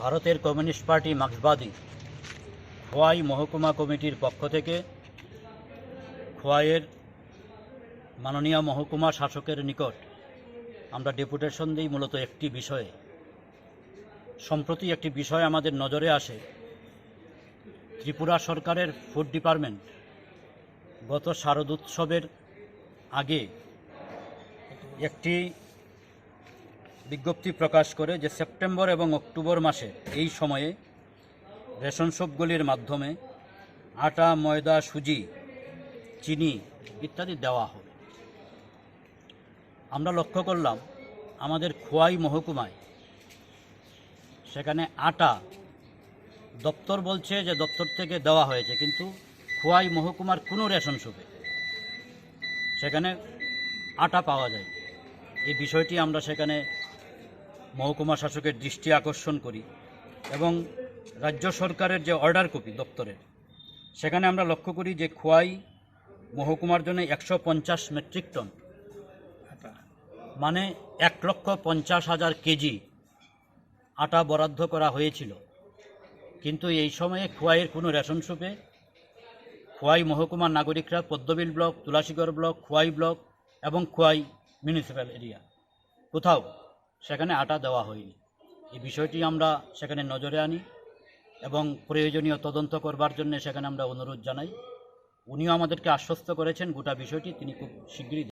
ভারতের communist party মার্ক্সবাদী Khowai মহকুমা কমিটির পক্ষ থেকে খোয়াইয়ের মাননীয় মহকুমা শাসকের নিকট আমরা ডেপুটেশন দিই মূলত একটি বিষয়ে। সম্প্রতি একটি বিষয় আমাদের নজরে আসে। ত্রিপুরা সরকারের ফুড ডিপার্টমেন্ট গত শারদোৎসবের আগে একটি বিজ্ঞপ্তি প্রকাশ করে যে সেপ্টেম্বর এবং অক্টোবর মাসে এই সময়ে রেশন শপগুলির মাধ্যমে আটা, ময়দা, সুজি, চিনি ইত্যাদি দেওয়া হবে। আমরা লক্ষ্য করলাম আমাদের খোয়াই মহকুমায় সেখানে আটা দপ্তর বলছে যে দপ্তর থেকে দেওয়া হয়েছে, কিন্তু খোয়াই মহকুমার কোনো রেশন শপে সেখানে আটা পাওয়া যায়। এই বিষয়টি আমরা সেখানে মহকুমা শাসকের দৃষ্টি আকর্ষণ করি এবং রাজ্য সরকারের যে অর্ডার কপি দপ্তরের সেখানে আমরা লক্ষ্য করি যে খোয়াই মহকুমার জন্য 150 মেট্রিক টন মানে 1,50,000 কেজি আটা বরাদ্দ করা হয়েছিল। কিন্তু এই সময়ে খোয়াইয়ের কোনো রেশন শপে খোয়াই মহকুমার নাগরিকরা Padmabil block, Tulasigarh block, Khowai block এবং খোয়াই মিউনিসিপ্যাল এরিয়া কোথাও সেখানে আটা দেওয়া হয়নি। এই বিষয়টি আমরা সেখানে নজরে আনি এবং প্রয়োজনীয় তদন্ত করবার জন্য সেখানে আমরা অনুরোধ জানাই। উনিও আমাদেরকে আশ্বস্ত করেছেন গোটা বিষয়টি তিনি খুব শীঘ্রই